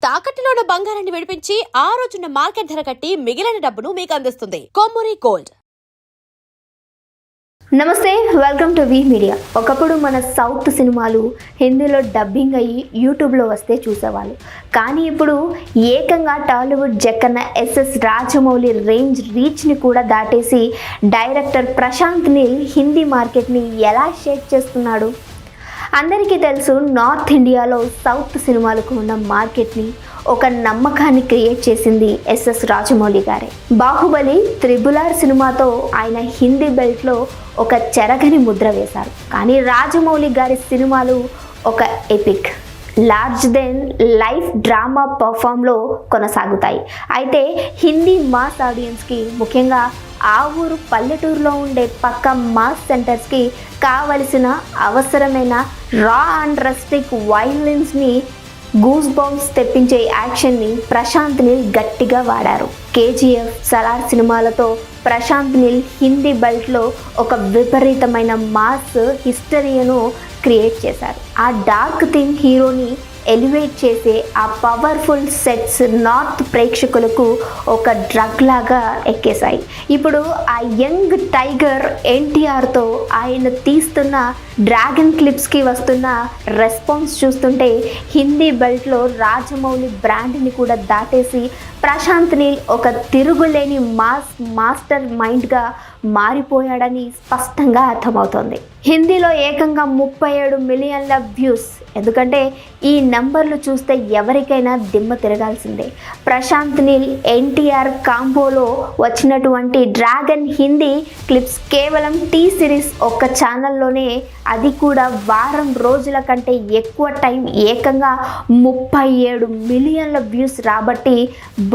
తాకట్టులో ఉన్న బంగారాన్ని విడిపించి ఆ రోజున్న మార్కెట్ ధర కట్టి మిగిలిన డబ్బును మీకు అందిస్తుంది కొమ్మూరి గోల్డ్. నమస్తే, వెల్కమ్ టు వి మీడియా. ఒకప్పుడు మన సౌత్ సినిమాలు హిందీలో డబ్బింగ్ అయ్యి యూట్యూబ్లో వస్తే చూసేవాళ్ళు. కానీ ఇప్పుడు ఏకంగా టాలీవుడ్ జక్కన్న ఎస్ఎస్ రాజమౌళి రీచ్ని కూడా దాటేసి డైరెక్టర్ ప్రశాంత్ నీల్ హిందీ మార్కెట్ని ఎలా షేక్ చేస్తున్నాడు. అందరికీ తెలుసు, నార్త్ ఇండియాలో సౌత్ సినిమాలకు ఉన్న మార్కెట్ని ఒక నమ్మకాన్ని క్రియేట్ చేసింది ఎస్ఎస్ రాజమౌళి గారే. బాహుబలి, త్రిబుల్-ఆర్ సినిమాతో ఆయన హిందీ బెల్ట్లో ఒక చెరగని ముద్ర వేశారు. కానీ రాజమౌళి గారి సినిమాలు ఒక epic, large than life drama పర్ఫామ్లో కొనసాగుతాయి. అయితే హిందీ మాస్ ఆడియన్స్కి, ముఖ్యంగా ఆ ఊరు పల్లెటూరులో ఉండే పక్క మాస్ సెంటర్స్కి కావలసిన అవసరమైన రా అండ్ రస్టిక్ వైలెన్స్ని, గూస్ బంప్స్ తెప్పించే యాక్షన్ని ప్రశాంత్ నీల్ గట్టిగా వాడారు. కేజీఎఫ్, సలార్ సినిమాలతో ప్రశాంత్ నీల్ హిందీ బెల్ట్లో ఒక విపరీతమైన మాస్ హిస్టరీను క్రియేట్ చేశారు. ఆ డార్క్ థీమ్ హీరోని ఎలివేట్ చేసే ఆ పవర్ఫుల్ సెట్స్ నార్త్ ప్రేక్షకులకు ఒక డ్రగ్ లాగా ఎక్కేశాయి. ఇప్పుడు ఆ యంగ్ టైగర్ ఎన్టీఆర్తో ఆయన తీస్తున్న డ్రాగన్ క్లిప్స్కి వస్తున్న రెస్పాన్స్ చూస్తుంటే హిందీ బెల్ట్లో రాజమౌళి బ్రాండ్ని కూడా దాటేసి ప్రశాంత్ నీల్ ఒక తిరుగులేని మాస్టర్ మైండ్గా మారిపోయాడని స్పష్టంగా అర్థమవుతోంది. హిందీలో ఏకంగా 37 మిలియన్ల వ్యూస్. ఎందుకంటే ఈ నెంబర్లు చూస్తే ఎవరికైనా దిమ్మ తిరగాల్సిందే. ప్రశాంత్ నీల్ ఎన్టీఆర్ కాంబోలో వచ్చినటువంటి డ్రాగన్ హిందీ క్లిప్స్ కేవలం టీ సిరీస్ ఒక్క ఛానల్లోనే, అది కూడా వారం రోజుల కంటే ఎక్కువ టైం, ఏకంగా 37 మిలియన్ల వ్యూస్ రాబట్టి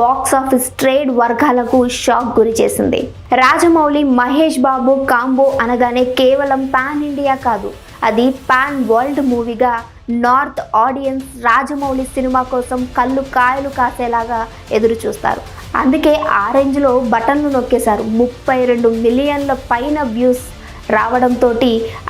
బాక్స్ ఆఫీస్ ట్రేడ్ వర్గాలకు షాక్ గురి చేసింది. రాజమౌళి, మహేష్ బాబు కాంబో అనగానే కేవలం పాన్ ఇండియా కాదు, అది పాన్ వరల్డ్ మూవీగా నార్త్ ఆడియన్స్ రాజమౌళి సినిమా కోసం కళ్ళు కాయలు కాసేలాగా ఎదురు చూస్తారు. అందుకే ఆ రేంజ్లో బటన్లు నొక్కేశారు. 32 మిలియన్ల పైన వ్యూస్ రావడంతో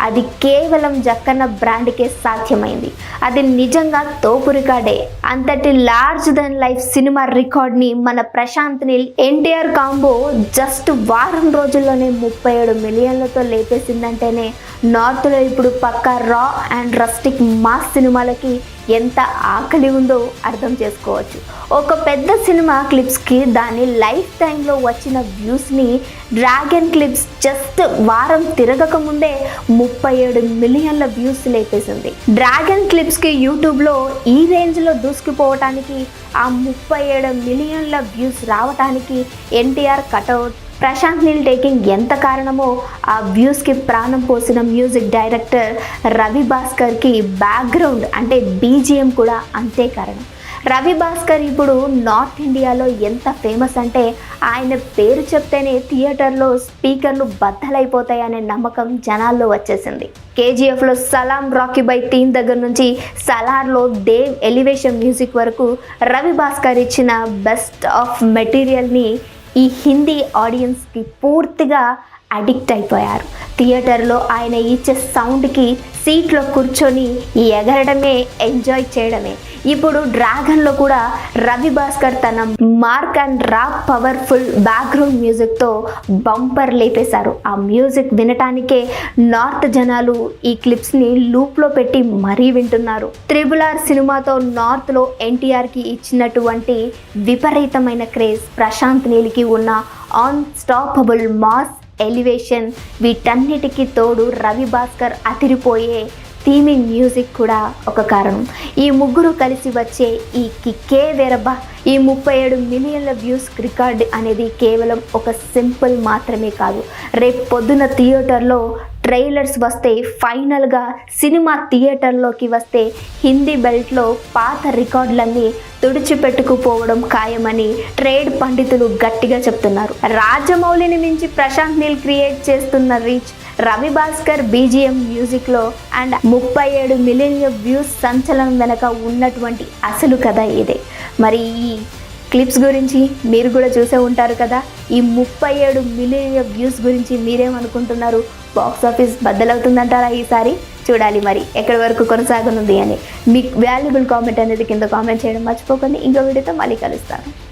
అది కేవలం జక్కన్న బ్రాండ్కే సాధ్యమైంది. అది నిజంగా తోపు రికార్డే. అంతటి లార్జ్ దెన్ లైఫ్ సినిమా రికార్డ్ని మన ప్రశాంత్ నీల్ ఎన్టీఆర్ కాంబో జస్ట్ వారం రోజుల్లోనే 37 మిలియన్లతో లేపేసిందంటేనే నార్త్లో ఇప్పుడు పక్కా రా అండ్ రస్టిక్ మాస్ సినిమాలకి ఎంత ఆకలి ఉందో అర్థం చేసుకోవచ్చు. ఒక పెద్ద సినిమా క్లిప్స్కి దాని లైఫ్ టైంలో వచ్చిన వ్యూస్ని డ్రాగన్ క్లిప్స్ జస్ట్ వారం తిరగక ముందే 37 మిలియన్ల వ్యూస్ లేపేసింది. డ్రాగన్ క్లిప్స్కి యూట్యూబ్లో ఈ రేంజ్లో దూసుకుపోవటానికి, ఆ 37 మిలియన్ల వ్యూస్ రావటానికి ఎన్టీఆర్ కటౌట్, ప్రశాంత్ నీల్ టేకింగ్ ఎంత కారణమో, ఆ వ్యూస్కి ప్రాణం పోసిన మ్యూజిక్ డైరెక్టర్ రవి భాస్కర్కి బ్యాక్గ్రౌండ్ అంటే బీజిఎం కూడా అంతే కారణం. రవి భాస్కర్ ఇప్పుడు నార్త్ ఇండియాలో ఎంత ఫేమస్ అంటే ఆయన పేరు చెప్తేనే థియేటర్లో స్పీకర్లు బద్దలైపోతాయనే నమ్మకం జనాల్లో వచ్చేసింది. కేజీఎఫ్లో సలాం రాకీ బై థీమ్ దగ్గర నుంచి సలార్లో దేవ్ ఎలివేషన్ మ్యూజిక్ వరకు రవి భాస్కర్ ఇచ్చిన బెస్ట్ ఆఫ్ మెటీరియల్ని ఈ హిందీ ఆడియన్స్కి పూర్తిగా అడిక్ట్ అయిపోయారు. థియేటర్లో ఆయన ఇచ్చే సౌండ్కి సీట్లో కూర్చొని ఎగరడమే, ఎంజాయ్ చేయడమే. ఇప్పుడు డ్రాగన్లో కూడా రవి భాస్కర్ తన mark and rock powerful background మ్యూజిక్తో బంపర్ లేపేశారు. ఆ మ్యూజిక్ వినటానికే నార్త్ జనాలు ఈ క్లిప్స్ని లూప్లో పెట్టి మరీ వింటున్నారు. త్రిబుల్-ఆర్ సినిమాతో నార్త్లో ఎన్టీఆర్కి ఇచ్చినటువంటి విపరీతమైన క్రేజ్ ప్రశాంత్ నీల్కి ఉన్న అన్స్టాపబుల్ మాస్ ఎలివేషన్, వీటన్నిటికీ తోడు రవి భాస్కర్ అదిరిపోయే థీమింగ్ మ్యూజిక్ కూడా ఒక కారణం. ఈ ముగ్గురు కలిసి వచ్చే ఈ కిక్కే వేరబ్బా. ఈ 37 మిలియన్ల వ్యూస్ రికార్డ్ అనేది కేవలం ఒక సింపుల్ మాత్రమే కాదు. రేపు పొద్దున థియేటర్లో ట్రైలర్స్ వస్తే, ఫైనల్గా సినిమా థియేటర్లోకి వస్తే హిందీ బెల్ట్లో పాత రికార్డులన్నీ తుడిచిపెట్టుకుపోవడం ఖాయమని ట్రేడ్ పండితులు గట్టిగా చెప్తున్నారు. రాజమౌళిని మించి ప్రశాంత్ నీల్ క్రియేట్ చేస్తున్న రీచ్, రవి భాస్కర్ బీజిఎం మ్యూజిక్లో అండ్ 37 మిలియన్ల వ్యూస్ సంచలనం వెనక ఉన్నటువంటి అసలు కథ ఇదే. మరి ఈ క్లిప్స్ గురించి మీరు కూడా చూసే ఉంటారు కదా. ఈ 37 మిలియన్ల వ్యూస్ గురించి మీరేమనుకుంటున్నారు? బాక్స్ ఆఫీస్ బద్దలవుతుందంటారా ఈసారి? చూడాలి మరి ఎక్కడి వరకు కొనసాగనుంది అని. మీ వాల్యుబుల్ కామెంట్ అనేది కింద కామెంట్ చేయడం మర్చిపోకండి. ఇంకో వీడియోతో మళ్ళీ కలుస్తాను.